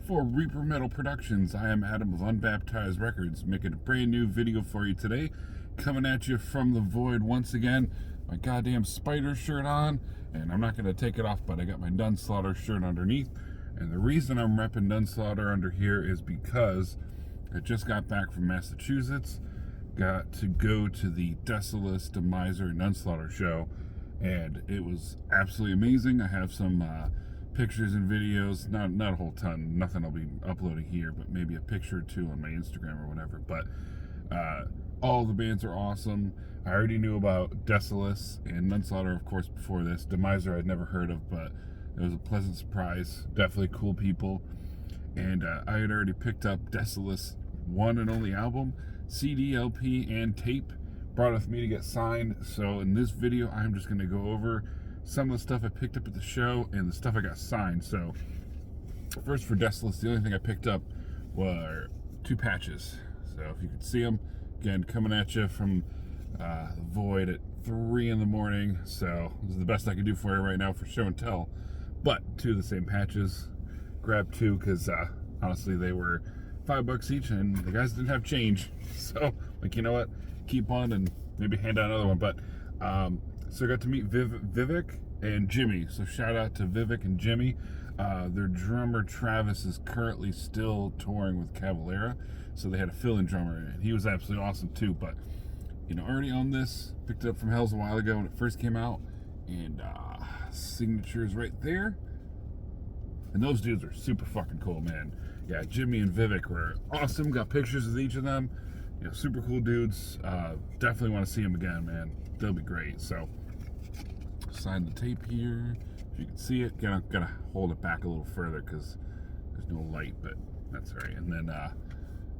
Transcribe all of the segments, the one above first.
For Reaper Metal Productions, I am Adam of Unbaptized Records, making a brand new video for you today. Coming at you from the void once again. My goddamn spider shirt on, and I'm not going to take it off, but I got my Nunslaughter shirt underneath. And the reason I'm repping Nunslaughter under here is because I just got back from Massachusetts, got to go to the Desolus, Demiser, Nunslaughter show, and it was absolutely amazing. I have some pictures and videos, not a whole ton, nothing I'll be uploading here, but maybe a picture or two on my Instagram or whatever. But all the bands are awesome. I already knew about Desolus and Nunslaughter, of course, before this. Demiser I'd never heard of, but it was a pleasant surprise. Definitely cool people. And I had already picked up Desolus' one and only album, CD, LP, and tape. Brought it with me to get signed. So in this video, I'm just going to go over some of the stuff I picked up at the show and the stuff I got signed. So first, for Desolus, the only thing I picked up were 2 patches. So if you could see them, again, coming at you from the void at 3 in the morning. So this is the best I can do for you right now for show and tell. But 2 of the same patches. Grabbed 2 because honestly they were $5 each, and the guys didn't have change. So like, you know what, keep one and maybe hand out another one. But so I got to meet Vivek and Jimmy. So shout out to Vivek and Jimmy. Their drummer Travis is currently still touring with Cavalera, so they had a fill-in drummer, and he was absolutely awesome too. But you know, already on this, picked it up from Hell's a while ago when it first came out, and signatures right there. And those dudes are super fucking cool, man. Yeah, Jimmy and Vivek were awesome. Got pictures with each of them. You know, super cool dudes. Definitely want to see them again, man. They'll be great. So, sign the tape here. If you can see it, gotta hold it back a little further because there's no light, but that's all right. And then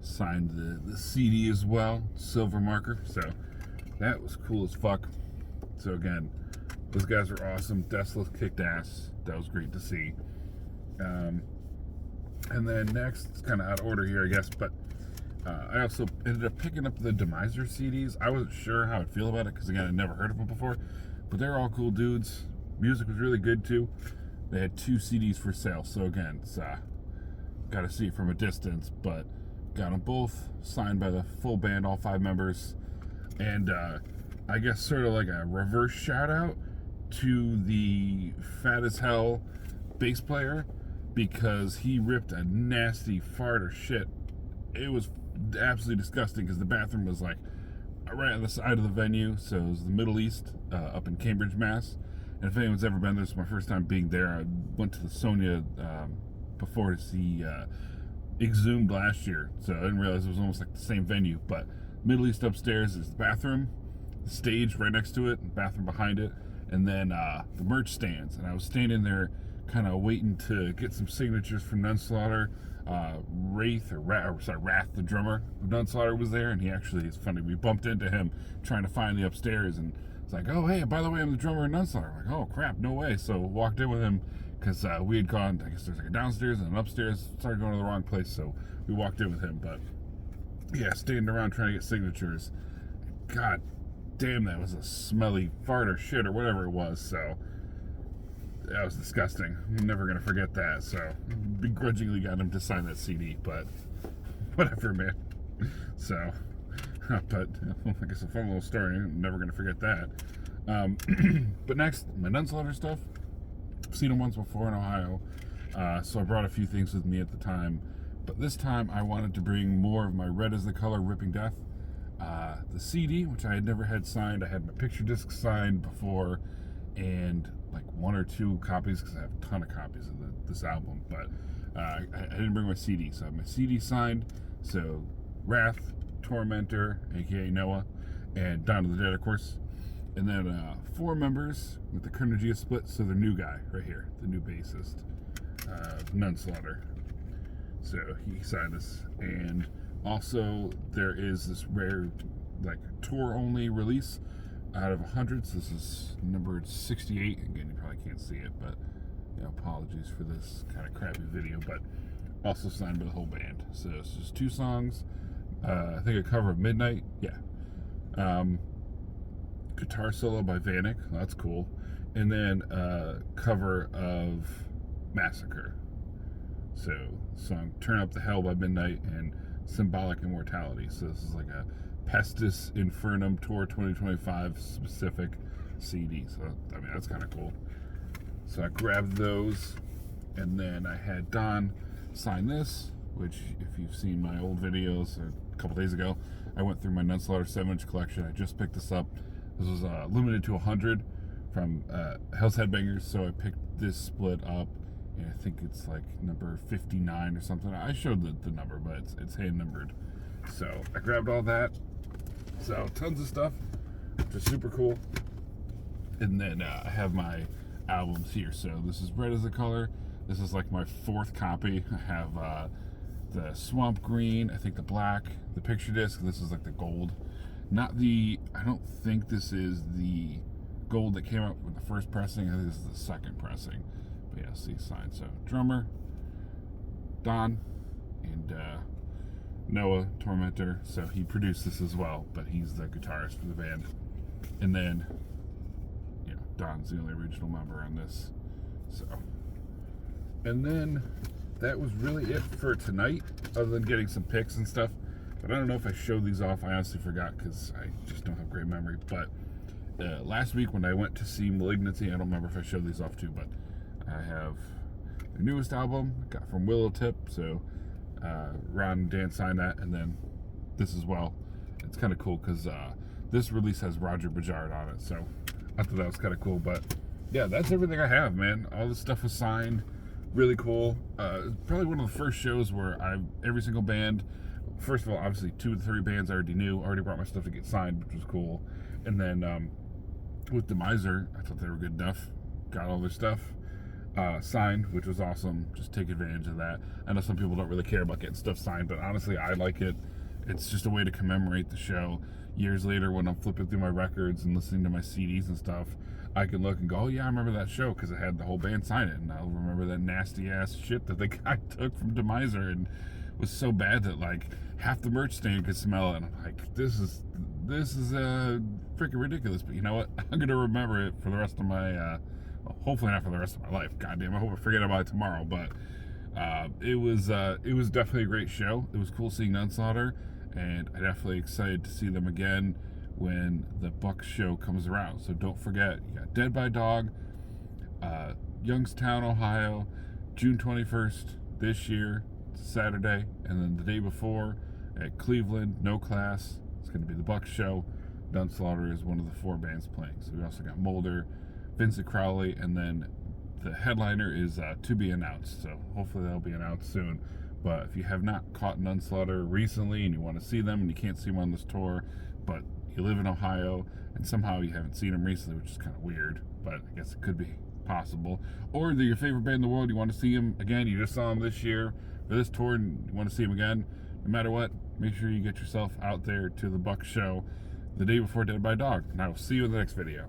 signed the CD as well, silver marker. So that was cool as fuck. So again, those guys are awesome. Desolus kicked ass. That was great to see. And then next, it's kind of out of order here, I guess, but I also ended up picking up the Demiser CDs. I wasn't sure how I'd feel about it because, again, I'd never heard of them before, but they're all cool dudes. Music was really good too. They had 2 CDs for sale, so again, it's got to see it from a distance, but got them both signed by the full band, all 5 members. And I guess sort of like a reverse shout out to the fat as hell bass player, because he ripped a nasty fart or shit. It was absolutely disgusting because the bathroom was like right on the side of the venue. So it was the Middle East, up in Cambridge, Mass. And if anyone's ever been there, it's my first time being there. I went to the Sonia before to see Exhumed last year, so I didn't realize it was almost like the same venue. But Middle East upstairs is the bathroom, the stage right next to it, the bathroom behind it, and then the merch stands. And I was standing there kind of waiting to get some signatures from Nunslaughter. Wrath, the drummer of Nunslaughter, was there, and he actually, it's funny, we bumped into him trying to find the upstairs, and it's like, oh, hey, by the way, I'm the drummer of Nunslaughter. I'm like, oh, crap, no way. So walked in with him, because we had gone, I guess there's like a downstairs and an upstairs, started going to the wrong place, so we walked in with him. But yeah, standing around trying to get signatures. God damn, that was a smelly fart or shit or whatever it was. So that was disgusting. I'm never going to forget that. So begrudgingly got him to sign that CD, but whatever, man. So, but I guess a fun little story. I'm never going to forget that. But next, my Nunslaughter stuff. I've seen them once before in Ohio, so I brought a few things with me at the time. But this time I wanted to bring more of my Red is the Color Ripping Death. The CD, which I had never had signed. I had my picture disc signed before, and like 1 or 2 copies, because I have a ton of copies of this album. But I didn't bring my CD, so I have my CD signed. So Wrath, Tormentor, aka Noah, and Dawn of the Dead, of course. And then 4 members with the Kernergia split, so the new guy right here, the new bassist, Nunslaughter. So he signed this. And also there is this rare, like, tour-only release out of 100. So this is numbered 68. Again, you probably can't see it, but you know, apologies for this kind of crappy video. But also signed by the whole band. So it's just 2 songs. I think a cover of Midnight. Yeah. Guitar solo by Vanek, that's cool, and then a cover of Massacre. So song Turn Up the Hell by Midnight and Symbolic Immortality. So this is like a Pestis Infernum Tour 2025 specific CD. So I mean, that's kind of cool. So I grabbed those, and then I had Don sign this, which if you've seen my old videos a couple days ago, I went through my Nunslaughter 7-inch collection. I just picked this up. This was limited to 100 from Hell's Headbangers, so I picked this split up, and I think it's like number 59 or something. I showed the number, but it's hand numbered. So I grabbed all that. So tons of stuff, just super cool. And then I have my albums here. So this is Red as a Color. This is like my 4th copy. I have the Swamp Green, I think the black, the picture disc. This is like the gold. Not the, I don't think this is the gold that came out with the first pressing. I think this is the second pressing. But yeah, see sign. So drummer, Don, and Noah Tormentor. So he produced this as well, but he's the guitarist for the band. And then, you know, Don's the only original member on this. So, and then that was really it for tonight, other than getting some pics and stuff. But I don't know if I showed these off. I honestly forgot because I just don't have great memory. But last week when I went to see Malignancy, I don't remember if I showed these off too, but I have the newest album, got from Willow Tip. So Ron and Dan signed that, and then this as well. It's kind of cool because this release has Roger Bajard on it. So I thought that was kind of cool. But yeah, that's everything I have, man. All this stuff was signed. Really cool. Probably one of the first shows where every single band, first of all, obviously 2 to 3 bands I already knew, already brought my stuff to get signed, which was cool. And then with Demiser, I thought they were good enough. Got all their stuff signed, which was awesome. Just take advantage of that. I know some people don't really care about getting stuff signed, but honestly, I like it. It's just a way to commemorate the show. Years later, when I'm flipping through my records and listening to my CDs and stuff, I can look and go, oh yeah, I remember that show because it had the whole band sign it, and I'll remember that nasty ass shit that the guy took from Demiser and was so bad that like half the merch stand could smell it. And I'm like, this is freaking ridiculous. But you know what? I'm gonna remember it for the rest of my, well, hopefully not for the rest of my life. Goddamn, I hope I forget about it tomorrow. But it was definitely a great show. It was cool seeing Nunslaughter, and I'm definitely excited to see them again when the Bucks show comes around. So don't forget, you got Dead by Dog, Youngstown, Ohio, June 21st this year, Saturday, and then the day before at Cleveland, No Class. It's going to be the Bucks show. Nunslaughter is one of the 4 bands playing. So we also got Mulder, Vincent Crowley, and then the headliner is to be announced. So hopefully that'll be announced soon. But if you have not caught Nunslaughter recently and you want to see them and you can't see them on this tour, but you live in Ohio and somehow you haven't seen them recently, which is kind of weird, but I guess it could be possible. Or they're your favorite band in the world, you want to see them again, you just saw them this year for this tour and you want to see them again, no matter what, make sure you get yourself out there to the Bucks show the day before Dead by Dog. And I will see you in the next video.